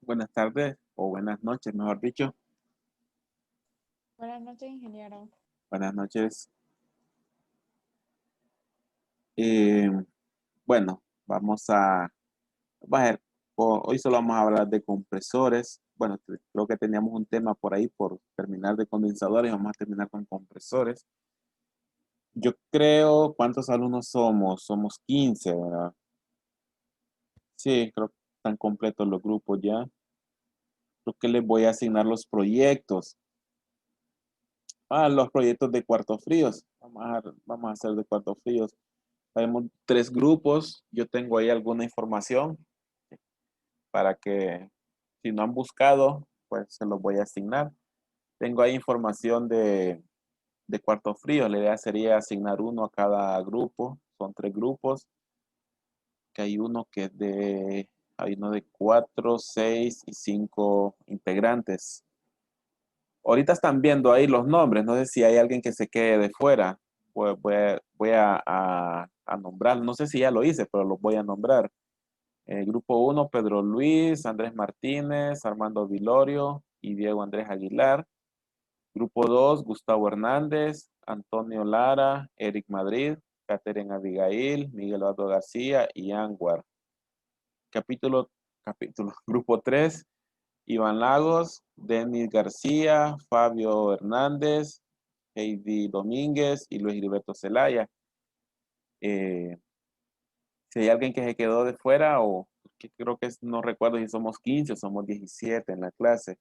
Buenas tardes o buenas noches, mejor dicho. Buenas noches, ingeniero. Buenas noches. Eh, bueno, vamos a ver, hoy solo vamos a hablar de compresores. Bueno, creo que teníamos un tema por ahí por terminar de condensadores. Vamos a terminar con compresores. Yo creo, ¿cuántos alumnos somos? Somos 15, ¿verdad? Sí, creo que están completos los grupos ya. Creo que les voy a asignar los proyectos. Los proyectos de cuartos fríos. Vamos a hacer de cuartos fríos. Tenemos 3 grupos. Yo tengo ahí alguna información para que si no han buscado, pues se los voy a asignar. Tengo ahí información de cuartos fríos. La idea sería asignar uno a cada grupo. Son 3 grupos. Que hay uno que es hay uno de 4, 6 y 5 integrantes. Ahorita están viendo ahí los nombres. No sé si hay alguien que se quede de fuera. Pues voy a nombrar. No sé si ya lo hice, pero los voy a nombrar. Grupo 1, Pedro Luis, Andrés Martínez, Armando Vilorio y Diego Andrés Aguilar. Grupo 2, Gustavo Hernández, Antonio Lara, Eric Madrid, Catherine Abigail, Miguel Eduardo García y Anguar. Capítulo, Grupo 3, Iván Lagos, Denis García, Fabio Hernández, Heidi Domínguez y Luis Gilberto Zelaya. Eh, si hay alguien que se quedó de fuera o que creo que no recuerdo si somos 15 o somos 17 en la clase,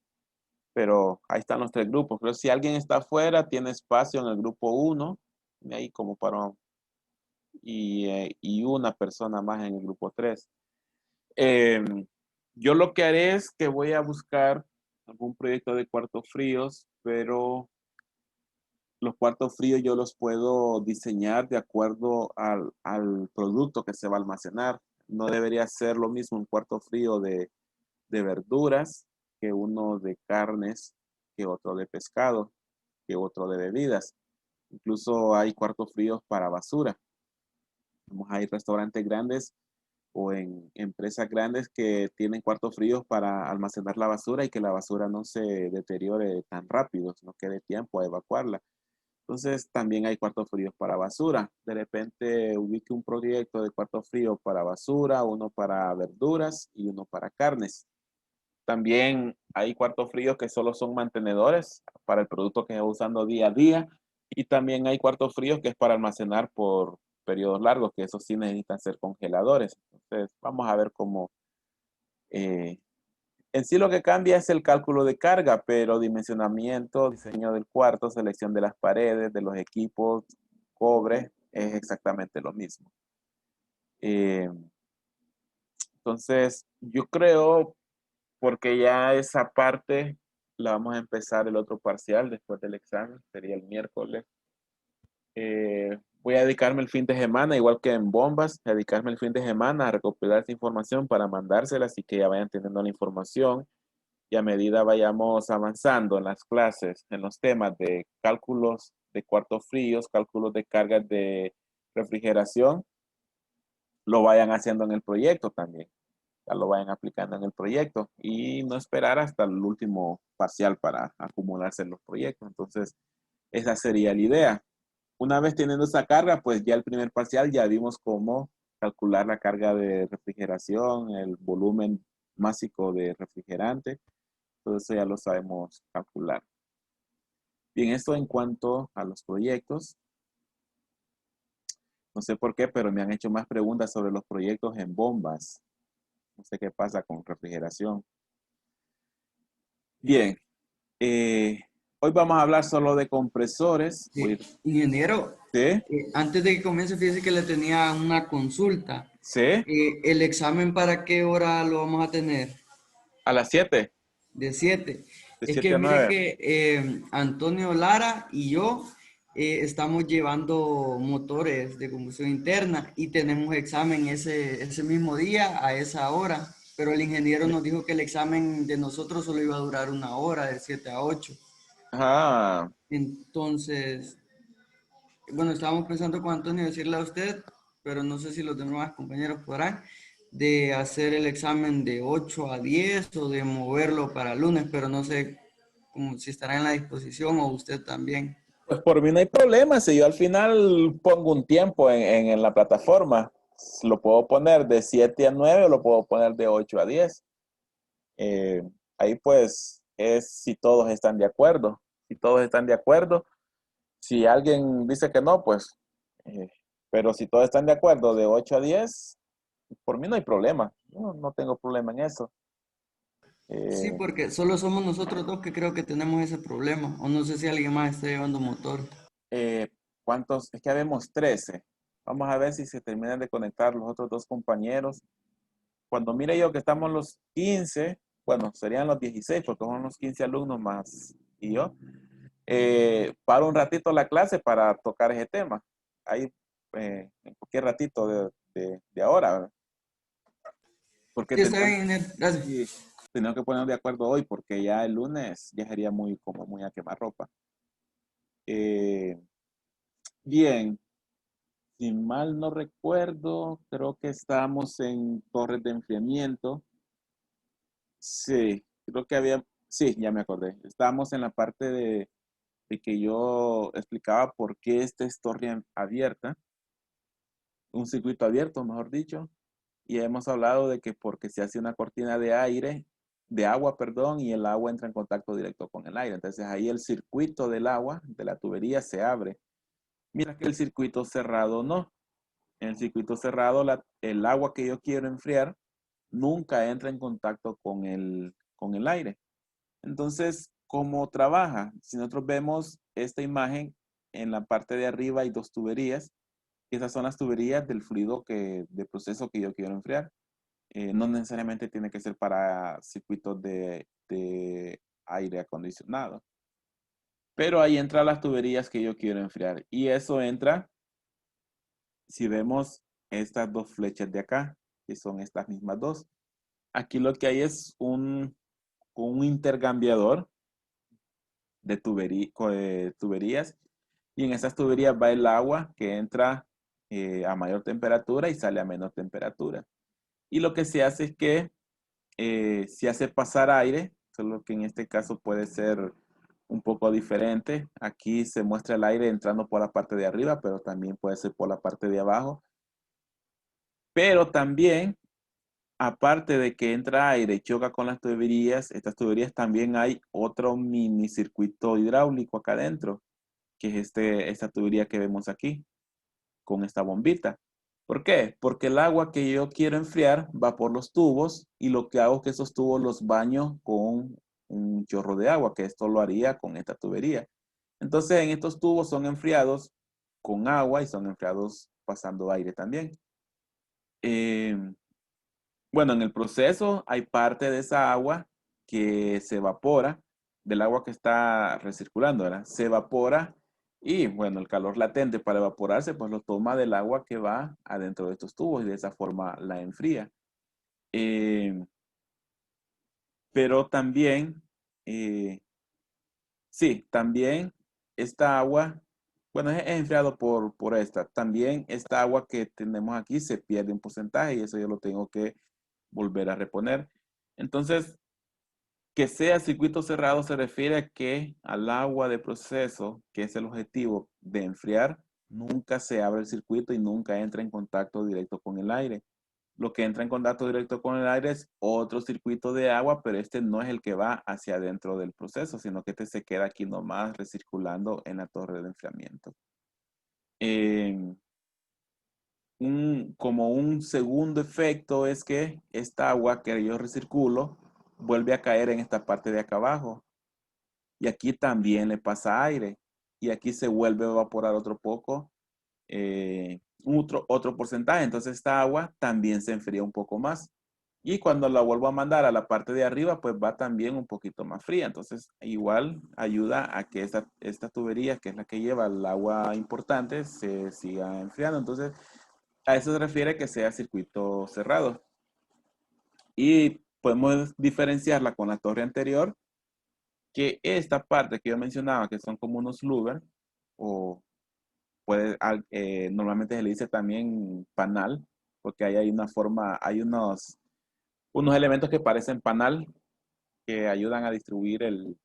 pero ahí están los 3 grupos. Pero si alguien está afuera, tiene espacio en el grupo 1, ahí como y una persona más en el grupo 3. Yo lo que haré es que voy a buscar algún proyecto de cuartos fríos, pero los cuartos fríos yo los puedo diseñar de acuerdo al producto que se va a almacenar. No debería ser lo mismo un cuarto frío de verduras que uno de carnes, que otro de pescado, que otro de bebidas. Incluso hay cuartos fríos para basura. Hay restaurantes grandes o en empresas grandes que tienen cuartos fríos para almacenar la basura y que la basura no se deteriore tan rápido, no quede tiempo a evacuarla. Entonces también hay cuartos fríos para basura. De repente ubique un proyecto de cuarto frío para basura, uno para verduras y uno para carnes. También hay cuartos fríos que solo son mantenedores para el producto que se va usando día a día. Y también hay cuartos fríos que es para almacenar por periodos largos, que esos sí necesitan ser congeladores. Entonces, vamos a ver cómo. eh, en sí lo que cambia es el cálculo de carga, pero dimensionamiento, diseño del cuarto, selección de las paredes, de los equipos, cobre, es exactamente lo mismo. Eh, entonces, yo creo porque ya esa parte la vamos a empezar el otro parcial después del examen, sería el miércoles. Voy a dedicarme el fin de semana, igual que en bombas, dedicarme el fin de semana a recopilar esa información para mandársela, así que ya vayan teniendo la información y a medida vayamos avanzando en las clases, en los temas de cálculos de cuartos fríos, cálculos de cargas de refrigeración, lo vayan haciendo en el proyecto también, ya lo vayan aplicando en el proyecto y no esperar hasta el último parcial para acumularse en los proyectos. Entonces, esa sería la idea. Una vez teniendo esa carga, pues ya el primer parcial ya vimos cómo calcular la carga de refrigeración, el volumen másico de refrigerante. Entonces ya lo sabemos calcular. Bien, esto en cuanto a los proyectos. No sé por qué, pero me han hecho más preguntas sobre los proyectos en bombas. No sé qué pasa con refrigeración. Bien, eh, hoy vamos a hablar solo de compresores. Sí, ingeniero, ¿Sí? antes de que comience, fíjese que le tenía una consulta. ¿Sí? ¿El examen para qué hora lo vamos a tener? A las 7. De 7. De Es 7 que a mire 9. que Antonio Lara y yo estamos llevando motores de combustión interna y tenemos examen ese mismo día a esa hora, pero el ingeniero nos dijo que el examen de nosotros solo iba a durar una hora, de 7 a 8. Ah, Entonces, bueno, estábamos pensando con Antonio decirle a usted, pero no sé si los demás compañeros podrán. de hacer el examen de 8 a 10 o de moverlo para lunes, pero no sé como si estará en la disposición o usted también. Pues por mí no hay problema. Si yo al final pongo un tiempo en la plataforma, lo puedo poner de 7 a 9 o lo puedo poner de 8 a 10. Eh, Ahí pues es si todos están de acuerdo. Si todos están de acuerdo, si alguien dice que no, pues, eh, pero si todos están de acuerdo de 8 a 10, por mí no hay problema. Yo no tengo problema en eso. Sí, Eh, porque solo somos nosotros dos que creo que tenemos ese problema, o no sé si alguien más está llevando motor. eh, ¿Cuántos? Es que habemos 13. Vamos a ver si se terminan de conectar los otros dos compañeros. Cuando mire yo que estamos los 15, bueno, serían los 16 porque son los 15 alumnos más y yo, paro un ratito la clase para tocar ese tema. Ahí, en cualquier ratito de ahora, ¿verdad? Porque Sí, está bien, Inés, gracias. sí, tenemos que ponernos de acuerdo hoy porque ya el lunes ya sería muy como muy a quemar ropa. Eh, Bien, si mal no recuerdo, creo que estamos en torres de enfriamiento. Sí, creo que había, sí, ya me acordé. Estábamos en la parte de que yo explicaba por qué esta es torre abierta, un circuito abierto, mejor dicho, y hemos hablado de que porque se hace una cortina de aire, de agua, perdón, y el agua entra en contacto directo con el aire. Entonces ahí el circuito del agua, de la tubería, se abre. Mira que el circuito cerrado no. En el circuito cerrado, el agua que yo quiero enfriar nunca entra en contacto con el aire. Entonces, ¿cómo trabaja? Si nosotros vemos esta imagen, en la parte de arriba hay dos tuberías. Esas son las tuberías del fluido de proceso que yo quiero enfriar. No necesariamente tiene que ser para circuitos de aire acondicionado. Pero ahí entran las tuberías que yo quiero enfriar. Y eso entra, si vemos estas dos flechas de acá, que son estas mismas dos. Aquí lo que hay es un intercambiador de tuberías. Y en esas tuberías va el agua que entra a mayor temperatura y sale a menor temperatura. Y lo que se hace es que se hace pasar aire, solo que en este caso puede ser un poco diferente. Aquí se muestra el aire entrando por la parte de arriba, pero también puede ser por la parte de abajo. Pero también, aparte de que entra aire y choca con las tuberías, estas tuberías también hay otro mini circuito hidráulico acá adentro, que es esta tubería que vemos aquí, con esta bombita. ¿Por qué? Porque el agua que yo quiero enfriar va por los tubos y lo que hago es que esos tubos los baño con un chorro de agua, que esto lo haría con esta tubería. Entonces, en estos tubos son enfriados con agua y son enfriados pasando aire también. Eh, bueno, en el proceso hay parte de esa agua que se evapora, del agua que está recirculando, ¿verdad? Se evapora y, bueno, el calor latente para evaporarse, pues lo toma del agua que va adentro de estos tubos y de esa forma la enfría. Eh, pero también, eh, sí, también esta agua, bueno, es enfriado por esta. También esta agua que tenemos aquí se pierde un porcentaje y eso yo lo tengo que volver a reponer. Entonces, que sea circuito cerrado se refiere a que al agua de proceso, que es el objetivo de enfriar, nunca se abre el circuito y nunca entra en contacto directo con el aire. Lo que entra en contacto directo con el aire es otro circuito de agua, pero este no es el que va hacia adentro del proceso, sino que este se queda aquí nomás recirculando en la torre de enfriamiento. Eh, como un segundo efecto es que esta agua que yo recirculo vuelve a caer en esta parte de acá abajo. Y aquí también le pasa aire. Y aquí se vuelve a evaporar otro poco, otro porcentaje. Entonces esta agua también se enfría un poco más. Y cuando la vuelvo a mandar a la parte de arriba, pues va también un poquito más fría. Entonces igual ayuda a que esta tubería, que es la que lleva el agua importante, se siga enfriando. Entonces a eso se refiere que sea circuito cerrado. Y podemos diferenciarla con la torre anterior, que esta parte que yo mencionaba, que son como unos louvers, o normalmente se le dice también panal, porque ahí hay una forma, hay unos elementos que parecen panal que ayudan a distribuir el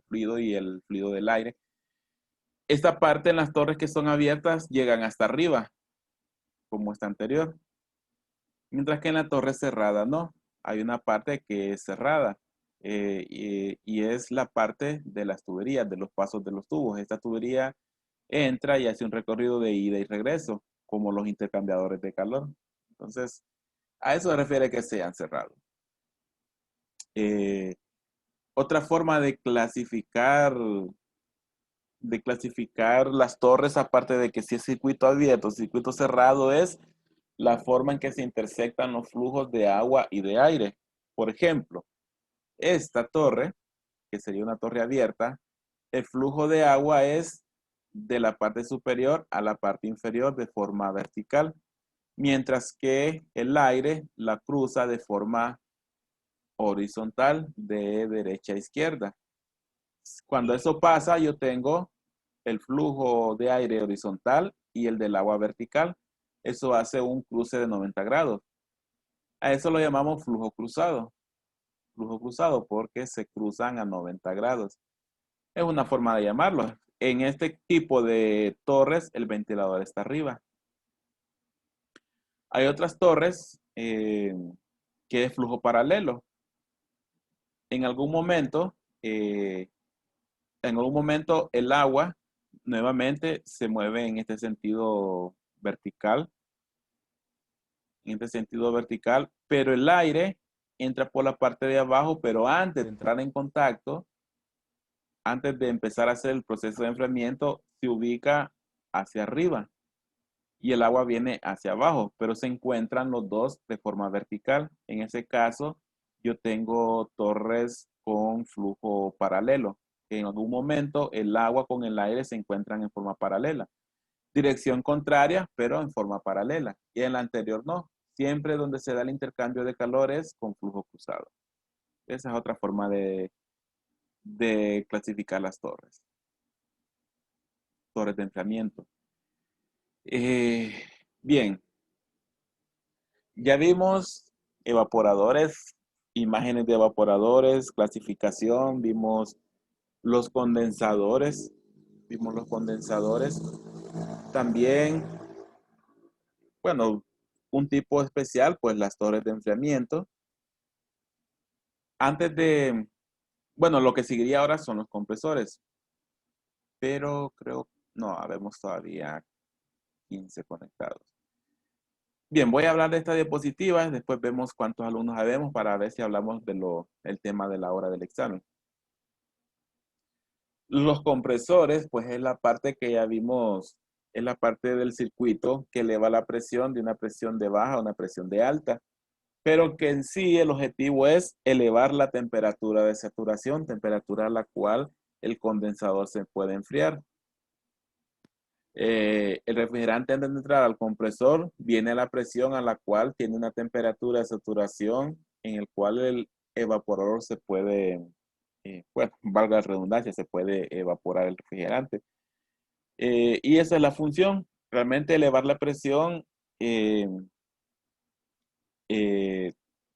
fluido y el fluido del aire. Esta parte en las torres que son abiertas llegan hasta arriba, como esta anterior. Mientras que en la torre cerrada no. Hay una parte que es cerrada y es la parte de las tuberías, de los pasos de los tubos. Esta tubería entra y hace un recorrido de ida y regreso, como los intercambiadores de calor. Entonces, a eso se refiere que sean cerrados. Otra forma de clasificar las torres, aparte de que si es circuito abierto, circuito cerrado, es la forma en que se intersectan los flujos de agua y de aire. Por ejemplo, esta torre, que sería una torre abierta, el flujo de agua es de la parte superior a la parte inferior de forma vertical, mientras que el aire la cruza de forma horizontal de derecha a izquierda. Cuando eso pasa, yo tengo el flujo de aire horizontal y el del agua vertical. Eso hace un cruce de 90 grados. A eso lo llamamos flujo cruzado. Flujo cruzado porque se cruzan a 90 grados. Es una forma de llamarlo. En este tipo de torres, el ventilador está arriba. Hay otras torres que es flujo paralelo. En algún momento, el agua nuevamente se mueve en este sentido vertical, pero el aire entra por la parte de abajo, pero antes de entrar en contacto, antes de empezar a hacer el proceso de enfriamiento, se ubica hacia arriba y el agua viene hacia abajo, pero se encuentran los dos de forma vertical. En ese caso, yo tengo torres con flujo paralelo. En algún momento, el agua con el aire se encuentran en forma paralela. Dirección contraria, pero en forma paralela. Y en la anterior no. Siempre donde se da el intercambio de calores con flujo cruzado. Esa es otra forma de clasificar las torres. Torres de enfriamiento. Bien, ya vimos evaporadores, imágenes de evaporadores, clasificación, vimos los condensadores, También, bueno, un tipo especial, pues las torres de enfriamiento. Bueno, lo que seguiría ahora son los compresores, pero no, habemos todavía 15 conectados. Bien, voy a hablar de esta diapositiva, después vemos cuántos alumnos habemos para ver si hablamos el tema de la hora del examen. Los compresores, pues es la parte que ya vimos, es la parte del circuito que eleva la presión de una presión de baja a una presión de alta, pero que en sí el objetivo es elevar la temperatura de saturación, temperatura a la cual el condensador se puede enfriar. El refrigerante antes de entrar al compresor viene a la presión a la cual tiene una temperatura de saturación en el cual el evaporador se puede, bueno, valga la redundancia, se puede evaporar el refrigerante. Y esa es la función, realmente elevar la presión. El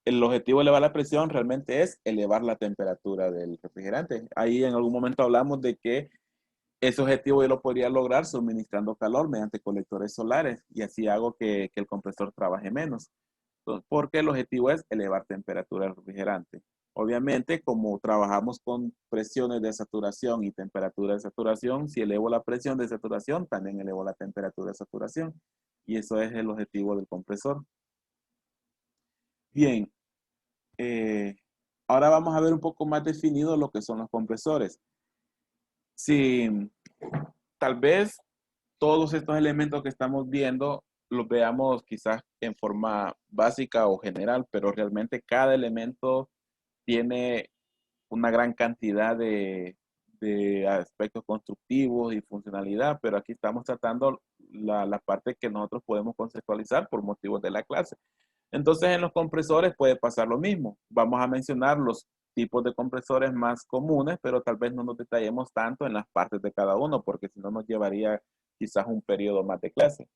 objetivo de elevar la presión realmente es elevar la temperatura del refrigerante. Ahí en algún momento hablamos de que ese objetivo yo lo podría lograr suministrando calor mediante colectores solares y así hago que el compresor trabaje menos. Entonces, porque el objetivo es elevar temperatura del refrigerante. Obviamente, como trabajamos con presiones de saturación y temperatura de saturación, si elevo la presión de saturación, también elevo la temperatura de saturación. Y eso es el objetivo del compresor. Bien, ahora vamos a ver un poco más definido lo que son los compresores. Si tal vez todos estos elementos que estamos viendo los veamos quizás en forma básica o general, pero realmente cada elemento tiene una gran cantidad de aspectos constructivos y funcionalidad, pero aquí estamos tratando la parte que nosotros podemos conceptualizar por motivos de la clase. Entonces, en los compresores puede pasar lo mismo. Vamos a mencionar los tipos de compresores más comunes, pero tal vez no nos detallemos tanto en las partes de cada uno, porque si no nos llevaría quizás un periodo más de clase.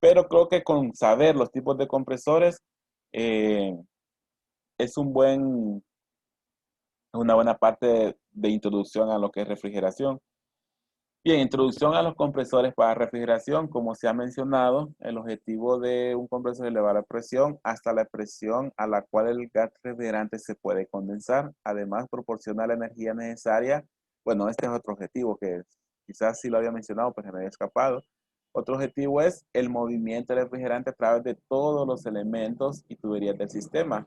Pero creo que con saber los tipos de compresores eh, es una buena parte de introducción a lo que es refrigeración. Bien, introducción a los compresores para refrigeración. Como se ha mencionado, el objetivo de un compresor es elevar la presión hasta la presión a la cual el gas refrigerante se puede condensar. Además, proporciona la energía necesaria. Bueno, este es otro objetivo que quizás sí lo había mencionado, pero se me había escapado. Otro objetivo es el movimiento del refrigerante a través de todos los elementos y tuberías del sistema.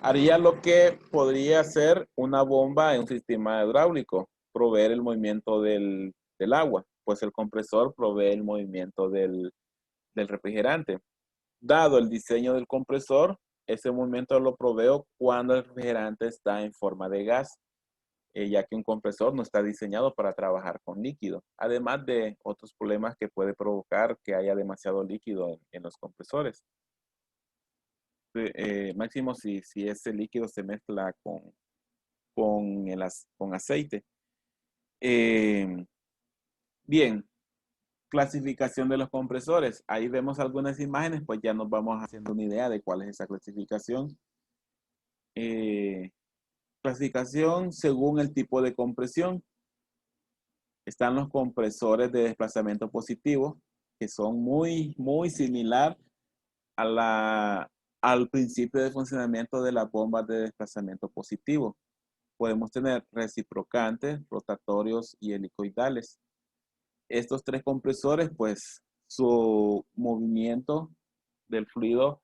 Haría lo que podría ser una bomba en un sistema hidráulico, proveer el movimiento del agua, pues el compresor provee el movimiento del refrigerante. Dado el diseño del compresor, ese movimiento lo proveo cuando el refrigerante está en forma de gas, ya que un compresor no está diseñado para trabajar con líquido, además de otros problemas que puede provocar que haya demasiado líquido en los compresores. Máximo si ese líquido se mezcla con aceite. Bien, clasificación de los compresores. Ahí vemos algunas imágenes, pues ya nos vamos haciendo una idea de cuál es esa clasificación. Clasificación según el tipo de compresión. Están los compresores de desplazamiento positivo, que son muy similar al principio de funcionamiento de las bombas de desplazamiento positivo. Podemos tener reciprocantes, rotatorios y helicoidales. Estos tres compresores, pues su movimiento del fluido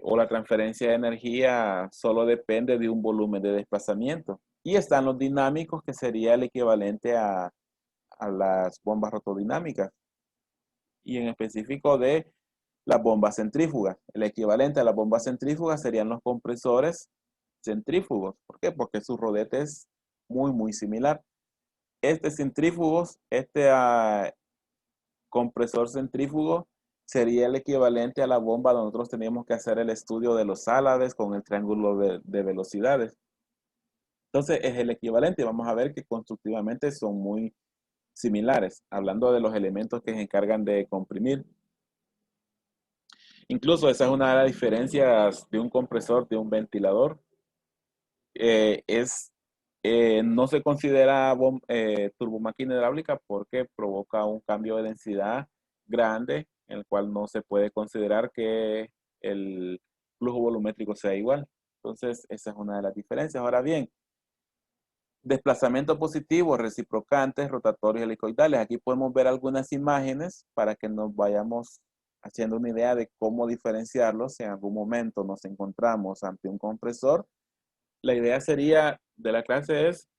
o la transferencia de energía solo depende de un volumen de desplazamiento. Y están los dinámicos, que sería el equivalente a las bombas rotodinámicas. Y en específico de las bombas centrífugas. El equivalente a las bombas centrífugas serían los compresores centrífugos. ¿Por qué? Porque su rodete es muy similar. Este compresor centrífugo sería el equivalente a la bomba donde nosotros teníamos que hacer el estudio de los álabes con el triángulo de velocidades. Entonces es el equivalente. Vamos a ver que constructivamente son muy similares, hablando de los elementos que se encargan de comprimir. Incluso esa es una de las diferencias de un compresor de un ventilador. No se considera turbomáquina hidráulica porque provoca un cambio de densidad grande, en el cual no se puede considerar que el flujo volumétrico sea igual. Entonces, esa es una de las diferencias. Ahora bien, desplazamiento positivo, reciprocantes, rotatorios helicoidales. Aquí podemos ver algunas imágenes para que nos vayamos haciendo una idea de cómo diferenciarlos. Si en algún momento nos encontramos ante un compresor, la idea sería de la clase es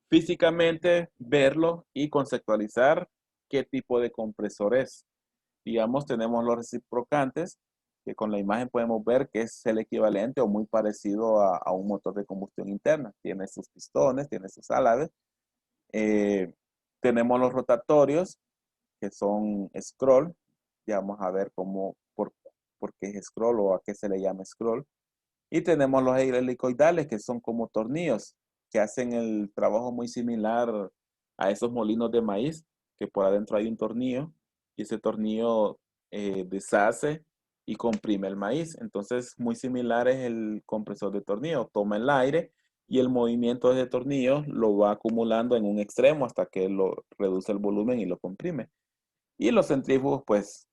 físicamente verlo y conceptualizar qué tipo de compresor es. Digamos, tenemos los reciprocantes, que con la imagen podemos ver que es el equivalente o muy parecido a un motor de combustión interna. Tiene sus pistones, tiene sus álabes. Tenemos los rotatorios, que son scroll. Ya vamos a ver por qué es scroll o a qué se le llama scroll. Y tenemos los helicoidales, que son como tornillos, que hacen el trabajo muy similar a esos molinos de maíz, que por adentro hay un tornillo, y ese tornillo deshace y comprime el maíz. Entonces, muy similar es el compresor de tornillo. Toma el aire y el movimiento de ese tornillo lo va acumulando en un extremo hasta que lo reduce el volumen y lo comprime. Y los centrífugos, pues,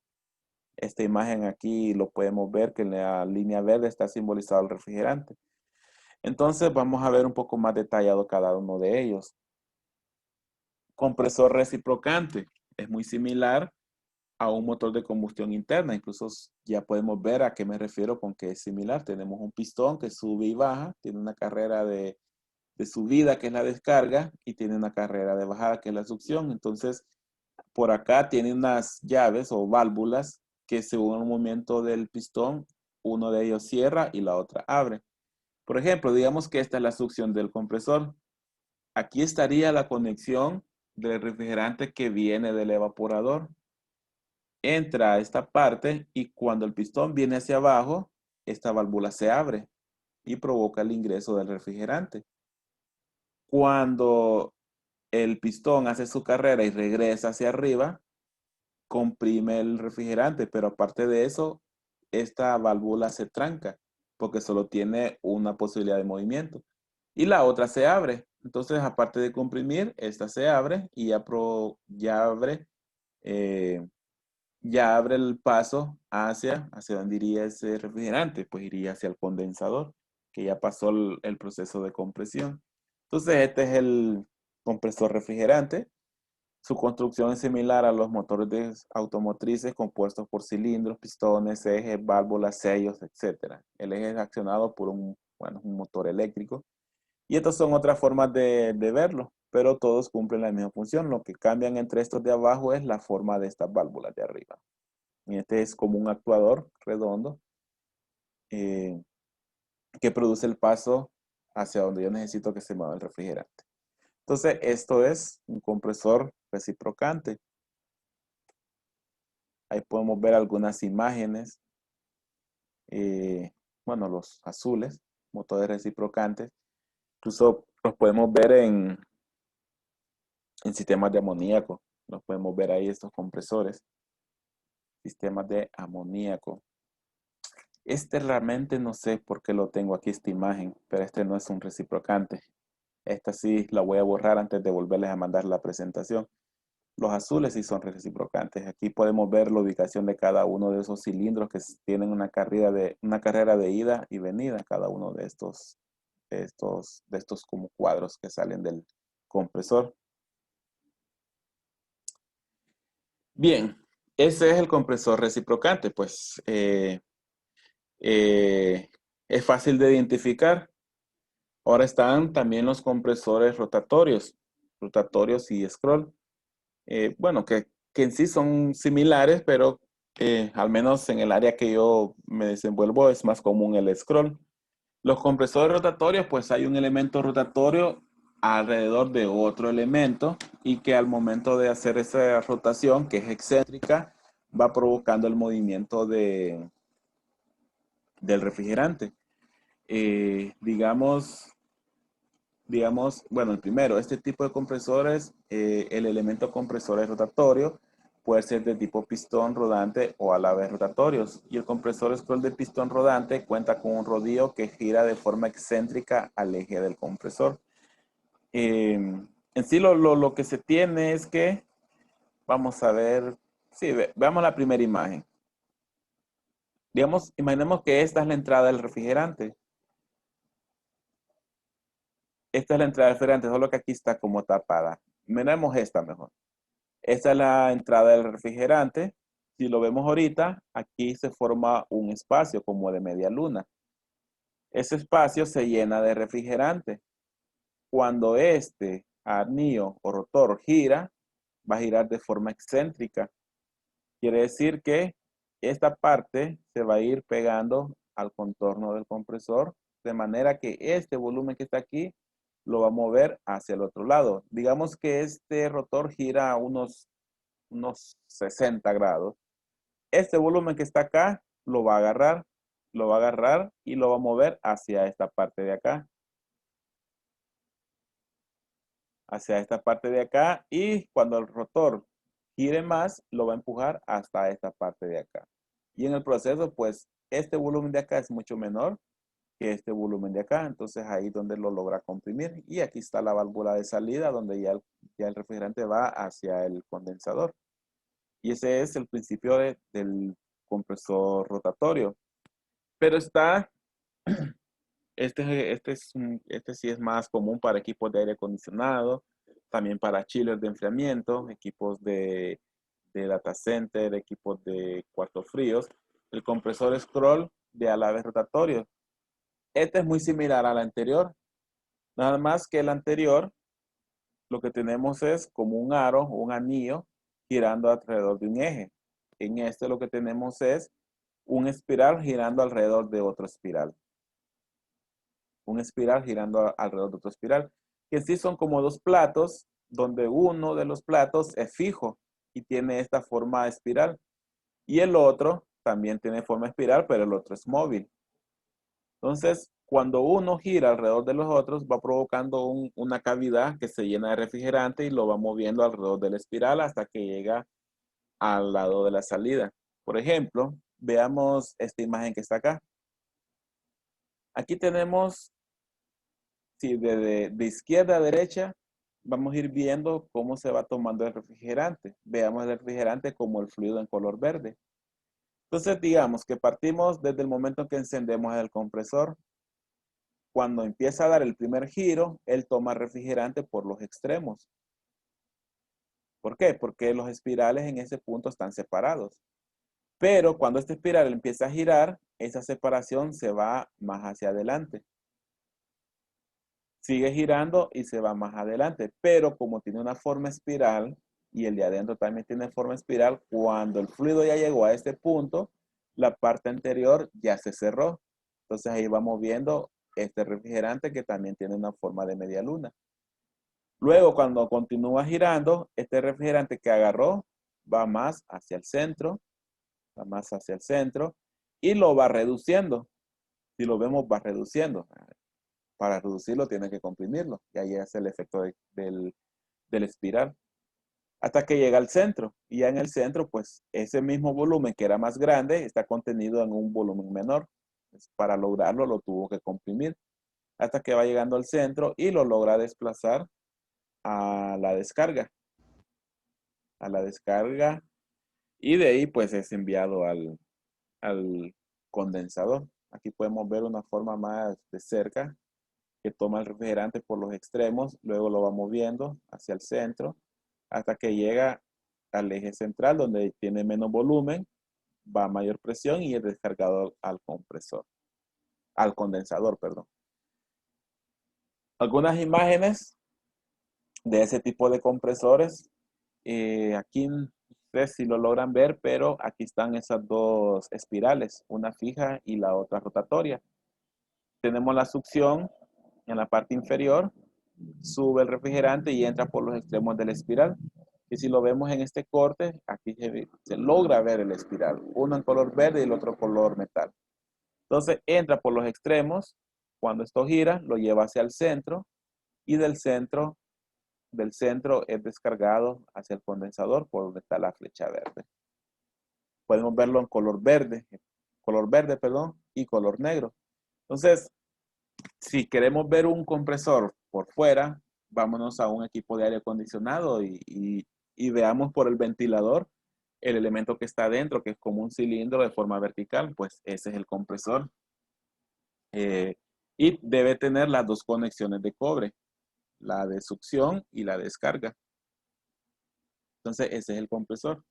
esta imagen aquí lo podemos ver que en la línea verde está simbolizado el refrigerante. Entonces vamos a ver un poco más detallado cada uno de ellos. Compresor reciprocante es muy similar a un motor de combustión interna. Incluso ya podemos ver a qué me refiero con que es similar. Tenemos un pistón que sube y baja, tiene una carrera de subida que es la descarga y tiene una carrera de bajada que es la succión. Entonces por acá tiene unas llaves o válvulas que según el movimiento del pistón, uno de ellos cierra y la otra abre. Por ejemplo, digamos que esta es la succión del compresor. Aquí estaría la conexión del refrigerante que viene del evaporador. Entra a esta parte y cuando el pistón viene hacia abajo, esta válvula se abre y provoca el ingreso del refrigerante. Cuando el pistón hace su carrera y regresa hacia arriba, comprime el refrigerante, pero aparte de eso, esta válvula se tranca porque solo tiene una posibilidad de movimiento y la otra se abre. Entonces, aparte de comprimir, esta se abre y eh, ya abre el paso hacia donde iría ese refrigerante, pues iría hacia el condensador, que ya pasó el proceso de compresión. Entonces, este es el compresor refrigerante. Su construcción es similar a los motores automotrices compuestos por cilindros, pistones, ejes, válvulas, sellos, etc. El eje es accionado por un motor eléctrico. Y estas son otras formas de verlo, pero todos cumplen la misma función. Lo que cambian entre estos de abajo es la forma de estas válvulas de arriba. Y este es como un actuador redondo eh, que produce el paso hacia donde yo necesito que se mueva el refrigerante. Entonces, esto es un compresor reciprocante. Ahí podemos ver algunas imágenes. Los azules, motores reciprocantes. Incluso los podemos ver en sistemas de amoníaco. Los podemos ver ahí estos compresores. Sistemas de amoníaco. Este realmente no sé por qué lo tengo aquí esta imagen, pero este no es un reciprocante. Esta sí la voy a borrar antes de volverles a mandar la presentación. Los azules sí son reciprocantes. Aquí podemos ver la ubicación de cada uno de esos cilindros que tienen una carrera de ida y venida, cada uno de estos como cuadros que salen del compresor. Bien, ese es el compresor reciprocante, pues es fácil de identificar. Ahora están también los compresores rotatorios y scroll. Que en sí son similares, pero al menos en el área que yo me desenvuelvo es más común el scroll. Los compresores rotatorios, pues hay un elemento rotatorio alrededor de otro elemento y que al momento de hacer esa rotación, que es excéntrica, va provocando el movimiento del refrigerante. El primero, este tipo de compresores, el elemento compresor es rotatorio, puede ser de tipo pistón rodante o a la vez rotatorios. Y el compresor scroll de pistón rodante cuenta con un rodillo que gira de forma excéntrica al eje del compresor. En sí lo que se tiene es que, vamos a ver, sí, veamos la primera imagen. Imaginemos que esta es la entrada del refrigerante. Esta es la entrada del refrigerante, solo que aquí está como tapada. Miremos esta mejor. Esta es la entrada del refrigerante. Si lo vemos ahorita, aquí se forma un espacio como de media luna. Ese espacio se llena de refrigerante. Cuando este anillo o rotor gira, va a girar de forma excéntrica. Quiere decir que esta parte se va a ir pegando al contorno del compresor, de manera que este volumen que está aquí lo va a mover hacia el otro lado. Digamos que este rotor gira a unos 60 grados. Este volumen que está acá lo va a agarrar y lo va a mover hacia esta parte de acá. Hacia esta parte de acá, y cuando el rotor gire más, lo va a empujar hasta esta parte de acá. Y en el proceso, pues, este volumen de acá es mucho menor que este volumen de acá. Entonces, ahí es donde lo logra comprimir. Y aquí está la válvula de salida, donde ya el refrigerante va hacia el condensador. Y ese es el principio del compresor rotatorio. Pero este sí es más común para equipos de aire acondicionado, también para chillers de enfriamiento, equipos de data center, equipos de cuartos fríos. El compresor scroll de a la vez rotatorio. Este es muy similar al anterior, nada más que el anterior lo que tenemos es como un aro o un anillo girando alrededor de un eje. En este lo que tenemos es un espiral girando alrededor de otro espiral. Un espiral girando alrededor de otro espiral, que sí son como dos platos, donde uno de los platos es fijo y tiene esta forma de espiral, y el otro también tiene forma de espiral, pero el otro es móvil. Entonces, cuando uno gira alrededor de los otros, va provocando una cavidad que se llena de refrigerante y lo va moviendo alrededor de la espiral hasta que llega al lado de la salida. Por ejemplo, veamos esta imagen que está acá. Aquí tenemos, si de izquierda a derecha, vamos a ir viendo cómo se va tomando el refrigerante. Veamos el refrigerante como el fluido en color verde. Entonces, digamos que partimos desde el momento en que encendemos el compresor. Cuando empieza a dar el primer giro, él toma refrigerante por los extremos. ¿Por qué? Porque los espirales en ese punto están separados. Pero cuando esta espiral empieza a girar, esa separación se va más hacia adelante. Sigue girando y se va más adelante. Pero como tiene una forma espiral y el de adentro también tiene forma espiral, cuando el fluido ya llegó a este punto, la parte anterior ya se cerró. Entonces ahí vamos viendo este refrigerante que también tiene una forma de media luna. Luego, cuando continúa girando, este refrigerante que agarró va más hacia el centro, va más hacia el centro y lo va reduciendo. Si lo vemos, va reduciendo. Para reducirlo, tiene que comprimirlo. Y ahí es el efecto del espiral. Hasta que llega al centro. Y ya en el centro, pues, ese mismo volumen que era más grande está contenido en un volumen menor. Pues, para lograrlo, lo tuvo que comprimir. Hasta que va llegando al centro y lo logra desplazar a la descarga. A la descarga. Y de ahí, pues, es enviado al condensador. Aquí podemos ver una forma más de cerca que toma el refrigerante por los extremos, luego lo va moviendo hacia el centro hasta que llega al eje central donde tiene menos volumen, va a mayor presión y es descargado al compresor, al condensador, perdón. Algunas imágenes de ese tipo de compresores. Aquí no sé si lo logran ver, pero aquí están esas dos espirales, una fija y la otra rotatoria. Tenemos la succión en la parte inferior, sube el refrigerante y entra por los extremos de la espiral. Y si lo vemos en este corte, aquí se logra ver el espiral, uno en color verde y el otro color metal. Entonces entra por los extremos, cuando esto gira, lo lleva hacia el centro y del centro es descargado hacia el condensador por donde está la flecha verde. Podemos verlo en color verde, perdón, y color negro. Entonces, si queremos ver un compresor por fuera, vámonos a un equipo de aire acondicionado y veamos por el ventilador el elemento que está adentro, que es como un cilindro de forma vertical, pues ese es el compresor. Y debe tener las dos conexiones de cobre, la de succión y la de descarga. Entonces ese es el compresor.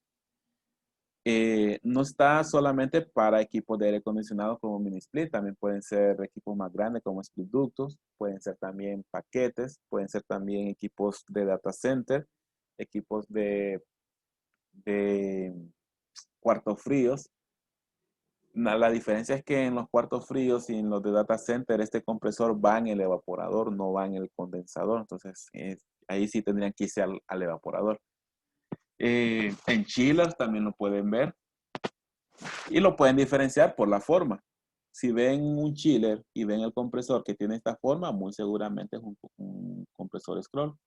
No está solamente para equipos de aire acondicionado como mini split, también pueden ser equipos más grandes como split ductos, pueden ser también paquetes, pueden ser también equipos de data center, equipos de cuartos fríos. La diferencia es que en los cuartos fríos y en los de data center este compresor va en el evaporador, no va en el condensador, entonces ahí sí tendrían que irse al evaporador. En chillers también lo pueden ver. Y lo pueden diferenciar por la forma. Si ven un chiller y ven el compresor que tiene esta forma, muy seguramente es un compresor scroll.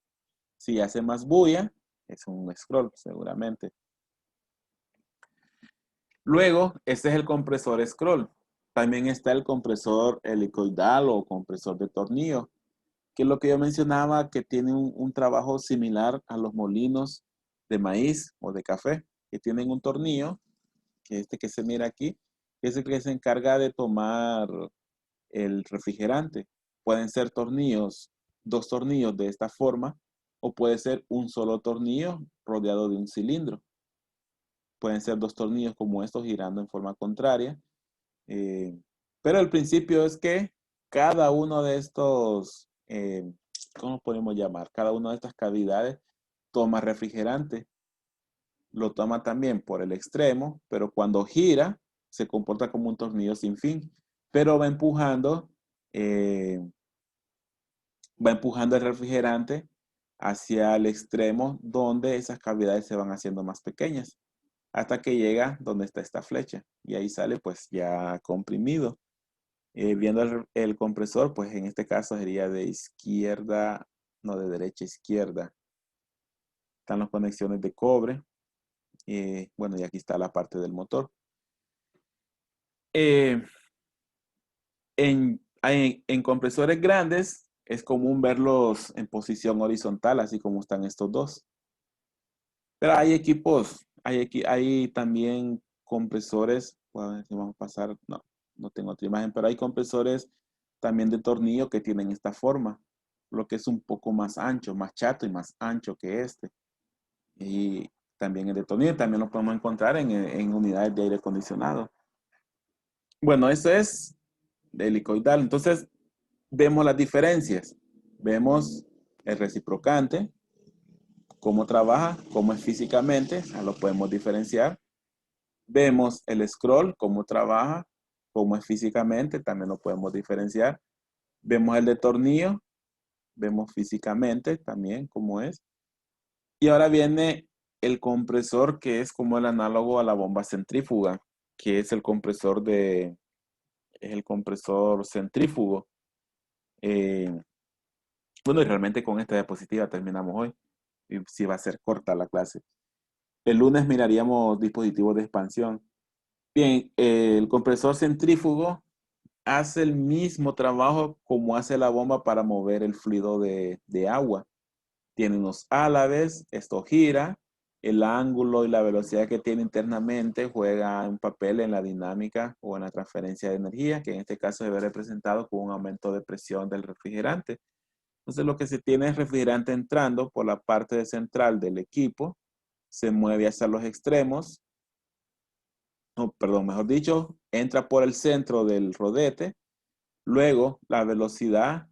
Si hace más bulla, es un scroll, seguramente. Luego, este es el compresor scroll. También está el compresor helicoidal o compresor de tornillo, que es lo que yo mencionaba, que tiene un trabajo similar a los molinos de maíz o de café, que tienen un tornillo, que este que se mira aquí, es el que se encarga de tomar el refrigerante. Pueden ser tornillos, dos tornillos de esta forma, o puede ser un solo tornillo rodeado de un cilindro. Pueden ser dos tornillos como estos girando en forma contraria. Pero el principio es que cada uno de estos, ¿cómo podemos llamar? Cada una de estas cavidades toma refrigerante. Lo toma también por el extremo, pero cuando gira se comporta como un tornillo sin fin, pero eh, va empujando el refrigerante hacia el extremo donde esas cavidades se van haciendo más pequeñas, hasta que llega donde está esta flecha y ahí sale pues ya comprimido. Viendo el compresor, pues en este caso sería de izquierda, no de derecha a izquierda. Están las conexiones de cobre. Bueno, y aquí está la parte del motor. Eh, en compresores grandes es común verlos en posición horizontal, así como están estos dos. Pero hay equipos, hay también compresores, bueno, si vamos a pasar, no tengo otra imagen, pero hay compresores también de tornillo que tienen esta forma, lo que es un poco más ancho, más chato y más ancho que este. Y también el de tornillo, también lo podemos encontrar en unidades de aire acondicionado. Bueno, eso es de helicoidal. Entonces, vemos las diferencias. Vemos el reciprocante, cómo trabaja, cómo es físicamente, ya lo podemos diferenciar. Vemos el scroll, cómo trabaja, cómo es físicamente, también lo podemos diferenciar. Vemos el de tornillo, vemos físicamente también cómo es. Y ahora viene el compresor, que es como el análogo a la bomba centrífuga, que es el compresor centrífugo. Bueno, y realmente con esta diapositiva terminamos hoy. Y sí va a ser corta la clase. El lunes miraríamos dispositivos de expansión. Bien, el compresor centrífugo hace el mismo trabajo como hace la bomba para mover el fluido de agua. Tiene unos álabes, esto gira, el ángulo y la velocidad que tiene internamente juega un papel en la dinámica o en la transferencia de energía, que en este caso se ve representado con un aumento de presión del refrigerante. Entonces lo que se tiene es refrigerante entrando por la parte central del equipo, se mueve hacia los extremos, no, perdón, mejor dicho, entra por el centro del rodete, luego la velocidad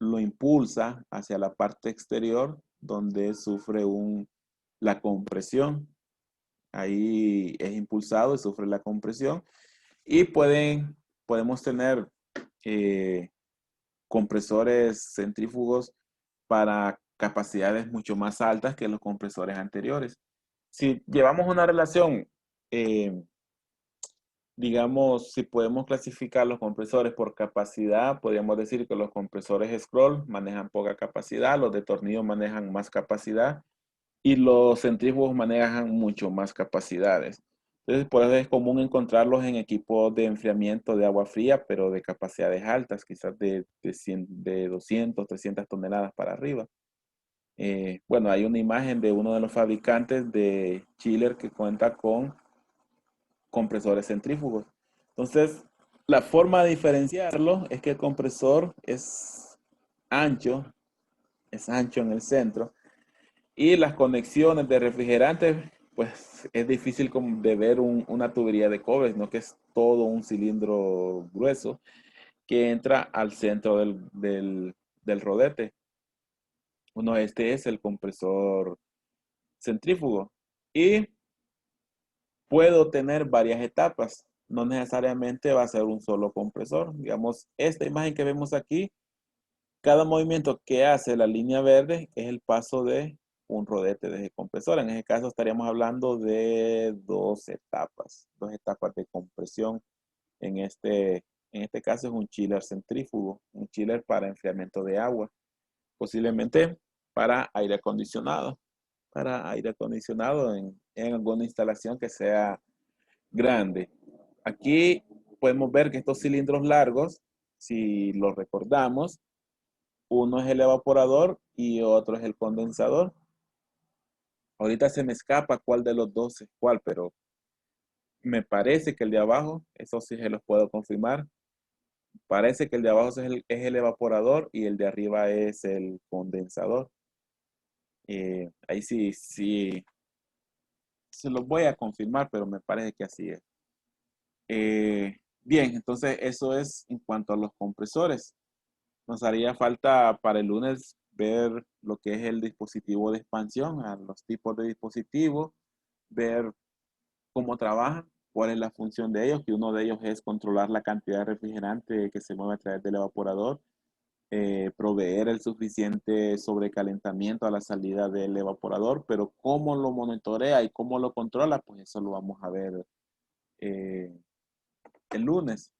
lo impulsa hacia la parte exterior donde sufre la compresión. Ahí es impulsado y sufre la compresión. Y podemos tener compresores centrífugos para capacidades mucho más altas que los compresores anteriores. Si llevamos una relación, digamos, si podemos clasificar los compresores por capacidad, podríamos decir que los compresores scroll manejan poca capacidad, los de tornillo manejan más capacidad y los centrífugos manejan mucho más capacidades. Entonces, por eso es común encontrarlos en equipos de enfriamiento de agua fría, pero de capacidades altas, quizás de 200, 300 toneladas para arriba. Bueno, hay una imagen de uno de los fabricantes de chiller que cuenta con compresores centrífugos. Entonces, la forma de diferenciarlo es que el compresor ancho, es ancho en el centro, y las conexiones de refrigerantes, pues es difícil de ver una tubería de cobre, sino que es todo un cilindro grueso que entra al centro del rodete. Bueno, este es el compresor centrífugo. Y puedo tener varias etapas. No necesariamente va a ser un solo compresor. Digamos, esta imagen que vemos aquí, cada movimiento que hace la línea verde es el paso de un rodete de compresor. En ese caso estaríamos hablando de dos etapas de compresión. En este caso es un chiller centrífugo, un chiller para enfriamiento de agua, posiblemente para aire acondicionado en alguna instalación que sea grande. Aquí podemos ver que estos cilindros largos, si los recordamos, uno es el evaporador y otro es el condensador. Ahorita se me escapa cuál de los dos es cuál, pero me parece que el de abajo, eso sí se los puedo confirmar, parece que el de abajo es el evaporador y el de arriba es el condensador. Ahí sí, se los voy a confirmar, pero me parece que así es. Bien, entonces eso es en cuanto a los compresores. Nos haría falta para el lunes ver lo que es el dispositivo de expansión, a los tipos de dispositivos, ver cómo trabajan, cuál es la función de ellos, que uno de ellos es controlar la cantidad de refrigerante que se mueve a través del evaporador, proveer el suficiente sobrecalentamiento a la salida del evaporador, pero cómo lo monitorea y cómo lo controla, pues eso lo vamos a ver eh, el lunes.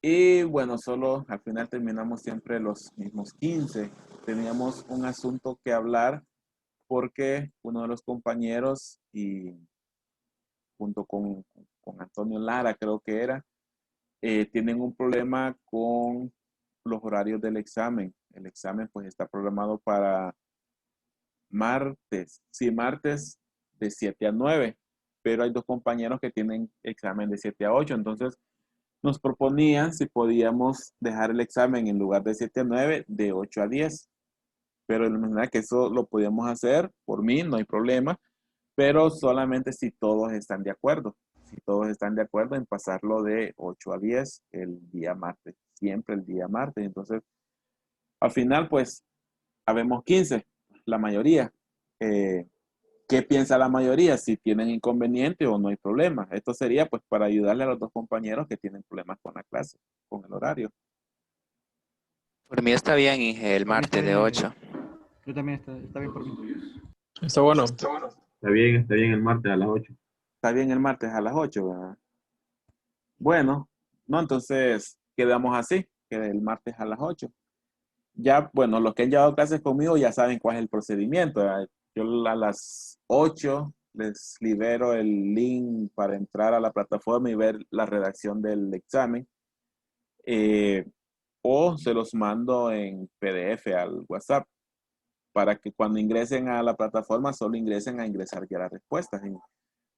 Y bueno, solo al final terminamos siempre los mismos 15. Teníamos un asunto que hablar porque uno de los compañeros y junto con Antonio Lara, creo que era, tienen un problema con los horarios del examen. El examen pues está programado para martes, sí, martes de 7 a 9, pero hay dos compañeros que tienen examen de 7 a 8, entonces nos proponían si podíamos dejar el examen en lugar de 7 a 9, de 8 a 10, pero de manera que eso lo podíamos hacer por mí, no hay problema, pero solamente si todos están de acuerdo. Si todos están de acuerdo en pasarlo de 8 a 10 el día martes, siempre el día martes. Entonces, al final, pues, habemos 15, la mayoría. Eh, ¿Qué piensa la mayoría? Si tienen inconveniente o no hay problema. Esto sería, pues, para ayudarle a los dos compañeros que tienen problemas con la clase, con el horario. Por mí está bien, Inge, el Por mí está martes de bien, 8. yo también está bien por mí. Está bueno. Está bien el martes a las 8. Está bien el martes a las 8, ¿verdad? Bueno, no, entonces quedamos así, que el martes a las 8. Ya, bueno, los que han llevado clases conmigo ya saben cuál es el procedimiento, ¿verdad? Yo a las 8 les libero el link para entrar a la plataforma y ver la redacción del examen. eh, o se los mando en PDF al WhatsApp para que cuando ingresen a la plataforma solo ingresen a ingresar ya las respuestas.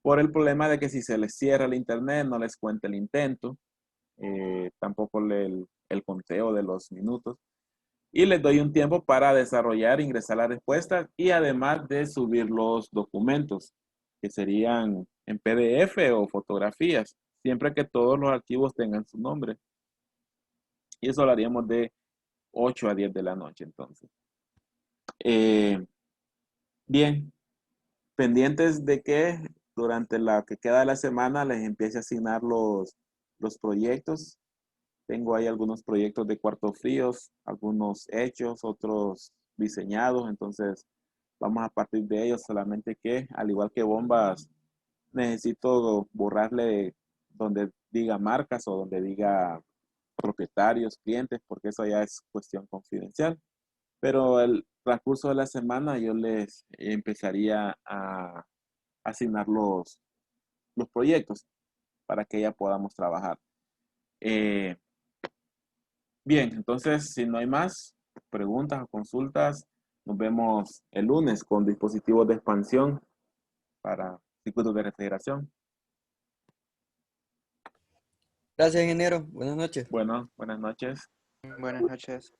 Por el problema de que si se les cierra el internet no les cuenta el intento, tampoco el conteo de los minutos. Y les doy un tiempo para desarrollar, ingresar las respuestas y además de subir los documentos, que serían en PDF o fotografías, siempre que todos los archivos tengan su nombre. Y eso lo haríamos de 8 a 10 de la noche entonces. Bien, pendientes de que durante la que queda de la semana les empiece a asignar los proyectos. Tengo ahí algunos proyectos de cuartos fríos, algunos hechos, otros diseñados, entonces vamos a partir de ellos, solamente que al igual que bombas, necesito borrarle donde diga marcas o donde diga propietarios, clientes, porque eso ya es cuestión confidencial. Pero el transcurso de la semana yo les empezaría a asignar los proyectos para que ya podamos trabajar. Eh, Bien, entonces, si no hay más preguntas o consultas, nos vemos el lunes con dispositivos de expansión para circuitos de refrigeración. Gracias, ingeniero. Buenas noches. Bueno, buenas noches. Buenas noches.